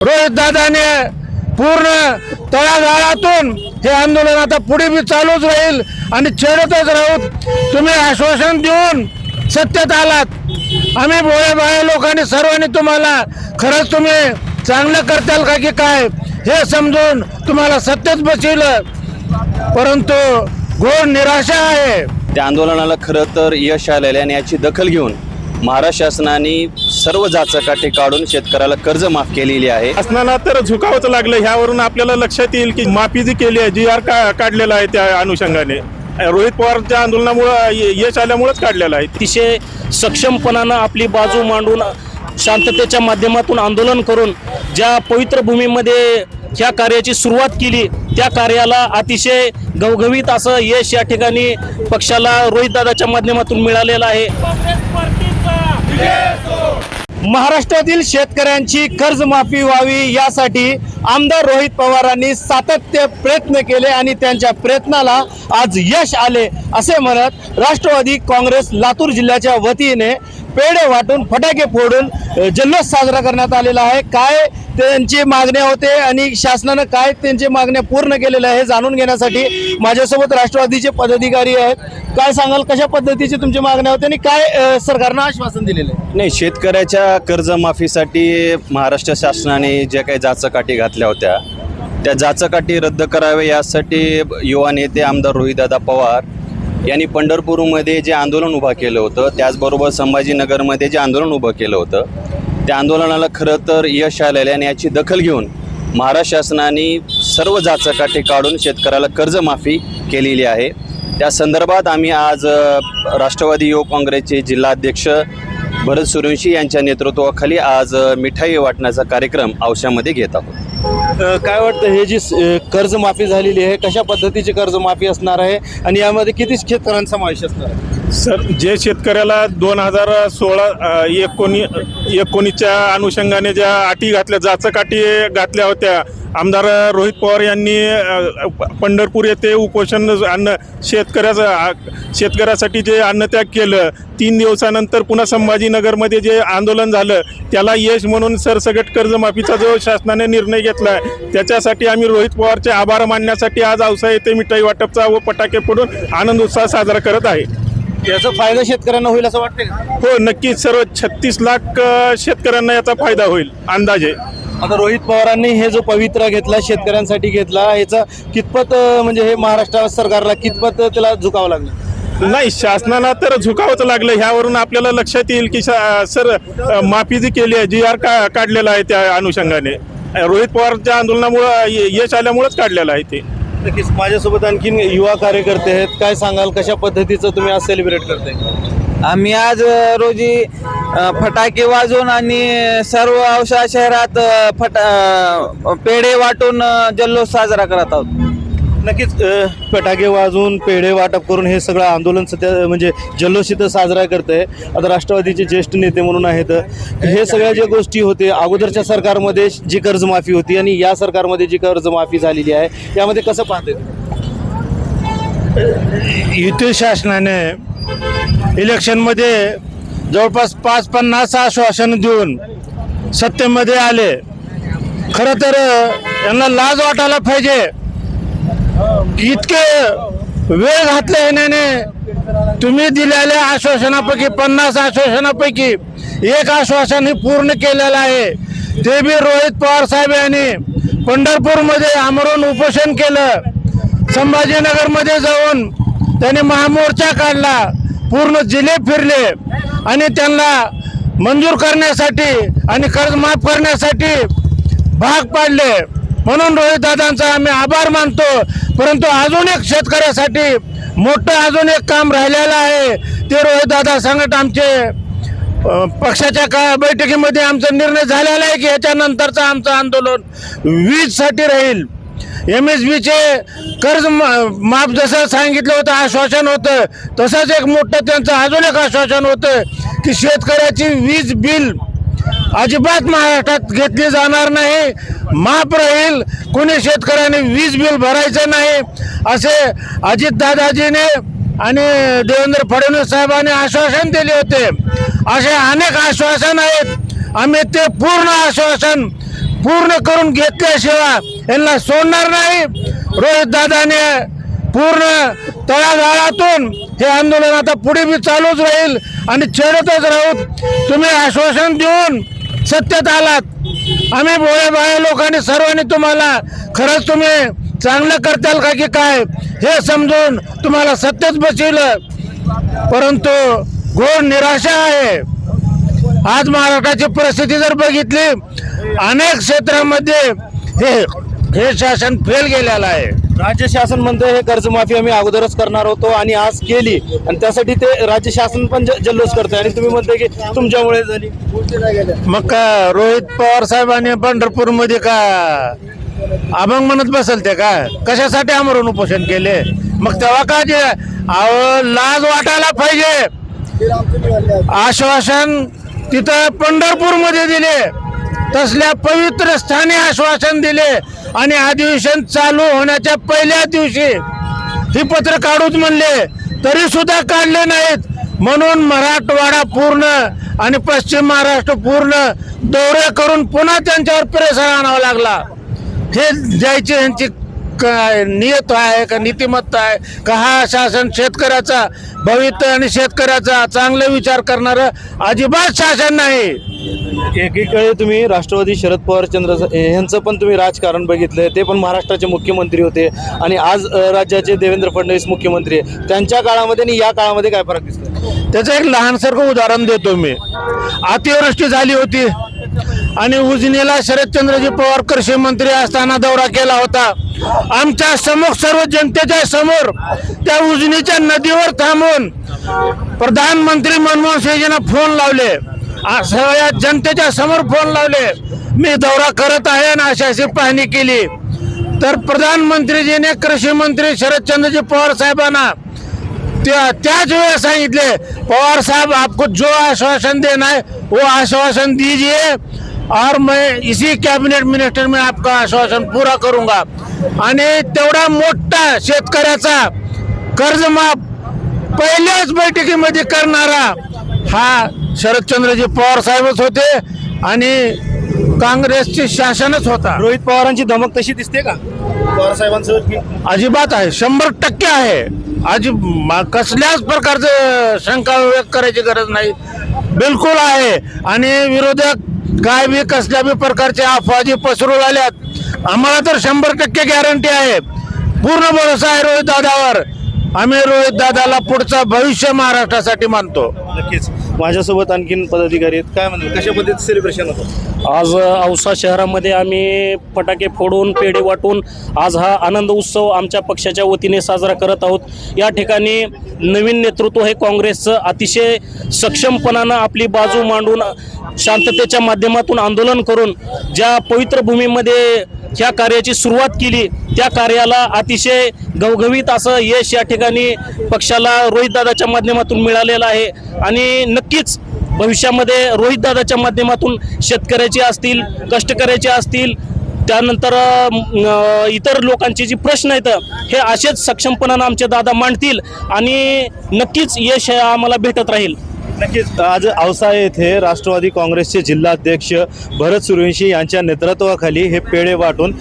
रोहित दादाने पूर्ण तळागाळातून हे आंदोलन आता पुढे बी चालूच राहील आणि छेडतच राहू. तुम्ही आश्वासन देऊन सत्तेत आलात. आम्ही भोळे भाळे लोकांनी सर्वांनी तुम्हाला खरंच तुम्ही चांगलं करताल का की काय हे समजून तुम्हाला सत्तेत बसवलं, परंतु घोर निराशा आहे. त्या आंदोलनाला खरं तर यश आलेलं आहे आणि याची दखल घेऊन महाराष्ट्र शासनाने सर्व जाचकाठी काढून शेतकऱ्याला कर्ज माफ केलेली आहे. शासनाला तर झुकावंच लागलं. ह्यावरून आपल्याला लक्षात येईल की माफी जी केली आहे, GR काढलेला आहे, त्या अनुषंगाने रोहित पवारच्या आंदोलनामुळे यश आल्यामुळेच काढलेलं आहे. अतिशय सक्षमपणानं आपली बाजू मांडून शांततेच्या माध्यमातून आंदोलन करून ज्या पवित्र भूमीमध्ये ह्या कार्याची सुरुवात केली त्या कार्याला अतिशय घवघवीत असं यश या ठिकाणी पक्षाला रोहितदादाच्या माध्यमातून मिळालेलं आहे. महाराष्ट्रातील शेतकऱ्यांची कर्जमाफी व्हावी यासाठी आमदार रोहित पवारांनी सातत्य प्रयत्न केले आणि त्यांच्या प्रयत्नाला आज यश आले असे म्हणत राष्ट्रवादी काँग्रेस लातूर जिल्ह्याच्या वतीने पेढे वाटून फटाके फोडून जल्लोष साजरा करण्यात आलेला आहे. काय त्यांची मागण्या होते आणि शासनानं काय त्यांची मागण्या पूर्ण केलेल्या आहे जाणून घेण्यासाठी माझ्यासोबत राष्ट्रवादीचे पदाधिकारी आहेत. काय सांगाल, कशा पद्धतीचे तुमच्या मागण्या होत्या आणि काय सरकारनं आश्वासन दिलेलं आहे? नाही, शेतकऱ्याच्या कर्जमाफीसाठी महाराष्ट्र शासनाने जे काही जाचकाठी घातल्या होत्या त्या जाचकाठी रद्द कराव्या यासाठी युवा नेते आमदार रोहितदादा पवार यांनी पंढरपूरमध्ये जे आंदोलन उभं केलं होतं, त्याचबरोबर संभाजीनगरमध्ये जे आंदोलन उभं केलं होतं, त्या आंदोलनाला खरं तर यश आलेलं आहे आणि याची दखल घेऊन महाराष्ट्र शासनाने सर्व जाचकाठी काढून शेतकऱ्याला कर्जमाफी केलेली आहे. त्या संदर्भात आम्ही आज राष्ट्रवादी युवक काँग्रेसचे जिल्हाध्यक्ष भरत सूर्यवंशी यांच्या नेतृत्वाखाली आज मिठाई वाटण्याचा कार्यक्रम औशामध्ये घेत आहोत. काय वाटतं, हे जी कर्जमाफी झालेली आहे कशा पद्धतीची कर्जमाफी असणार आहे आणि यामध्ये किती शेतकऱ्यांचा समावेश असणार आहे? सर, जे शेतकऱ्याला 2016-19च्या अनुषंगाने ज्या अटी घातल्या, जाचकाठी घातल्या होत्या, आमदार रोहित पवार यांनी पंढरपूर येथे उपोषण शेतकऱ्यासाठी जे अन्नत्याग केलं, 3 दिवसानंतर पुन्हा संभाजीनगरमध्ये जे आंदोलन झालं त्याला यश म्हणून सरसकट कर्जमाफीचा जो शासनाने निर्णय घेतला आहे त्याच्यासाठी आम्ही रोहित पवारचे आभार मानण्यासाठी आज औसा येथे मिठाई वाटपचा व फटाके फोडून आनंद उत्साह साजरा करत आहे. याचा फायदा शेतकऱ्यांना होईल असं वाटतं का? हो, नक्कीच. सर्व 36 लाख शेतकऱ्यांना याचा फायदा होईल अंदाजे. आता रोहित पवारांनी हे जो पवित्रा घेतला, शेतकऱ्यांसाठी घेतला, याचा कितपत म्हणजे हे महाराष्ट्र सरकारला कितपत त्याला झुकावं लागलं? नाही, शासनाला तर झुकावंच लागलं. ह्यावरून आपल्याला लक्षात येईल की सर माफी जी केली आहे, GR काढलेला आहे, त्या अनुषंगाने रोहित पवारच्या आंदोलनामुळे यश आल्यामुळेच काढलेलं आहे ते. नक्कीच. माझ्यासोबत आणखीन युवा कार्यकर्ते आहेत. काय सांगाल, कशा पद्धतीचं तुम्ही आज सेलिब्रेट करताय? आम्ही आज रोजी फटाके वाजवून आणि सर्व औसा शहरात पेढे वाटून जल्लोष साजरा करत आहोत. नक्कीच. फटाके वाजवून पेढे वाटप करून हे सगळं आंदोलन सध्या म्हणजे जल्लोष इथं साजरा करत आहे. आता राष्ट्रवादीचे ज्येष्ठ नेते म्हणून आहेत. हे सगळ्या ज्या गोष्टी होते अगोदरच्या सरकारमध्ये जी कर्जमाफी होती आणि या सरकारमध्ये जी कर्जमाफी झालेली आहे यामध्ये कसं पाहते? युती शासनाने इलेक्शनमध्ये जवळपास 5-50 आश्वासन देऊन सत्तेमध्ये आले. खरं तर यांना लाज वाटायला पाहिजे. इतके वेळ घातले याने. तुम्ही दिलेल्या आश्वासनापैकी 50 आश्वासनापैकी एक आश्वासन हे पूर्ण केलेलं आहे. ते बी रोहित पवार साहेब यांनी पंढरपूरमध्ये आमरण उपोषण केलं. संभाजीनगरमध्ये जाऊन त्यांनी महामोर्चा काढला, पूर्ण जिल्हे फिरले आणि त्यांना मंजूर करण्यासाठी आणि कर्ज माफ करण्यासाठी भाग पाडले. म्हणून रोहितदादांचा आम्ही आभार मानतो. परंतु अजून एक शेतकऱ्यासाठी मोठं अजून एक काम राहिलेलं आहे. ते रोहितदादा सांगत आमचे पक्षाच्या बैठकीमध्ये आमचा निर्णय झालेला आहे की ह्याच्यानंतरचं आमचं आंदोलन वीजसाठी राहील. MSBचे कर्ज माफ जसं सांगितलं होतं आश्वासन होतं, तसंच एक मोठं त्यांचं अजून एक आश्वासन होतं की शेतकऱ्याची वीज बिल अजिबात महाराष्ट्रात घेतली जाणार नाही, माफ राहील, कोणी शेतकऱ्याने वीज बिल भरायचं नाही असे अजितदादाजीने आणि देवेंद्र फडणवीस साहेबांनी आश्वासन दिले होते. असे अनेक आश्वासन आहेत. आम्ही ते पूर्ण आश्वासन पूर्ण करून घेतल्याशिवाय यांना सोडणार नाही. रोहित दादाने पूर्ण तळागाळातून हे आंदोलन आता पुढे बी चालूच राहील आणि छेडतच राहू. तुम्ही आश्वासन देऊन सत्तेत आलात. आम्ही भोळे भाळे लोकांनी सर्वांनी तुम्हाला खरंच तुम्ही चांगलं करताल का की काय हे समजून तुम्हाला सत्तेत बसविलं, परंतु घोर निराशा आहे. आज महाराष्ट्राची परिस्थिती जर बघितली, अनेक क्षेत्रामध्ये हे शासन फेल गेलेलं आहे. राज्य शासन म्हणते हे कर्जमाफी आम्ही अगोदरच करणार होतो आणि आज केली, आणि त्यासाठी ते राज्य शासन पण जल्लोष करते आणि तुम्ही म्हणते की तुमच्यामुळे झाली. मग का रोहित पवार साहेबांनी पंढरपूरमध्ये का अभंग म्हणत बसल ते का कशासाठी आमरण उपोषण केले? मग तेव्हा का जे लाज वाटायला पाहिजे. आश्वासन तिथं पंढरपूरमध्ये दिले, तसल्या पवित्र स्थानी आश्वासन दिले आणि अधिवेशन चालू होण्याच्या पहिल्या दिवशी ही पत्र काढूच म्हणले, तरी सुद्धा काढले नाहीत. म्हणून मराठवाडा पूर्ण आणि पश्चिम महाराष्ट्र पूर्ण दौरे करून पुन्हा त्यांच्यावर प्रेशर आणावा लागला. हे द्यायची यांची नियत आहे का नीतिमत्ता आहे का? हा शासन शेतकऱ्याचा भविष्य आणि शेतकऱ्याचा चांगले विचार करणारं अजिबात शासन नाही. एकीकडे तुम्ही राष्ट्रवादी शरद पवार यांचं पण तुम्ही राजकारण बघितलंय, ते पण महाराष्ट्राचे मुख्यमंत्री होते आणि आज राज्याचे देवेंद्र फडणवीस मुख्यमंत्री आहे. त्यांच्या काळामध्ये आणि या काळामध्ये काय फरक दिसतो? त्याचं एक लहानसारखं उदाहरण देतो मी. अतिवृष्टी झाली होती आणि उजनीला शरदचंद्रजी पवार कृषी मंत्री असताना दौरा केला होता. आमच्या समोर सर्व जनतेच्या समोर त्या उजनीच्या नदीवर थांबून प्रधानमंत्री मनमोहन सिंहजींना फोन लावले, सगळ्या जनतेच्या समोर फोन लावले, मी दौरा करत आहे आणि अशी पाहणी केली. तर प्रधानमंत्रीजीने कृषी मंत्री शरदचंद्रजी पवार साहेबांना त्याच वेळेला सांगितले, पवार साहब आपको जो आश्वासन देना है वो आश्वासन दीजिए और मैं इसी कैबिनेट मिनिस्टर में आपका आश्वासन पूरा करूंगा. आणि तेवढा मोठा शेतकऱ्याचा कर्जमाफ पहिल्याच बैठकीमध्ये करणारा हा शरदचंद्रजी पवार साहेबच होते आणि काँग्रेसचे शासनच होता. रोहित पवारांची धमक तशी दिसते का पवार साहेबांसोबत? अजिबात आहे, 100% आहे. कसल्याच प्रकारचं शंका व्यक्त करायची गरज नाही, बिलकुल आहे. आणि विरोधक काय बी कसल्या बी प्रकारचे अफवाजी पसरू लागल्यात, आम्हाला तर 100% गॅरंटी आहे, पूर्ण भरोसा आहे रोहित दादावर. आम्ही रोहित दादाला पुढचं भविष्य महाराष्ट्रासाठी मानतो. नक्कीच. माझ्यासोबत आणखीन पदाधिकारी आहेत, काय म्हणतात कशा पद्धतीचं सेलिब्रेशन होतं? आज औसा शहरामध्ये आम्ही फटाके फोडून पेढे वाटून आज हा आनंद उत्सव आमच्या पक्षाच्या वतीने साजरा करत आहोत. या ठिकाणी नवीन नेतृत्व हे काँग्रेसचं अतिशय सक्षमपणानं आपली बाजू मांडून शांततेच्या माध्यमातून आंदोलन करून ज्या पवित्र भूमीमध्ये ह्या कार्याची सुरुवात केली, त्या कार्याला अतिशय घवघवीत असं यश या ठिकाणी पक्षाला रोहितदादाच्या माध्यमातून मिळालेलं आहे. आणि नक्कीच भविष्यामध्ये रोहितदादाच्या माध्यमातून शेतकऱ्याचे असतील, कष्टकऱ्याचे असतील, त्यानंतर इतर लोकांचे जे प्रश्न आहेत हे असेच सक्षमपणानं आमचे दादा मांडतील आणि नक्कीच यश आम्हाला भेटत राहील. नक्कीच. आज औसा येथे राष्ट्रवादी काँग्रेसचे जिल्हाध्यक्ष भरत सूर्यवंशी यांच्या नेतृत्वाखाली हे पेढे वाटून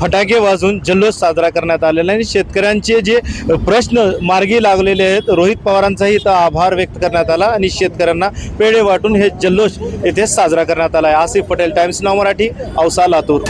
फटाके वाजून जल्लोष साजरा करण्यात आलेला आहे. आणि शेतकऱ्यांचे जे प्रश्न मार्गी लागलेले आहेत, रोहित पवारांचाही इथं आभार व्यक्त करण्यात आला आणि शेतकऱ्यांना पेढे वाटून हे जल्लोष येथे साजरा करण्यात आला आहे. आसिफ पटेल, टाइम्स नाव मराठी, औसा, लातूर.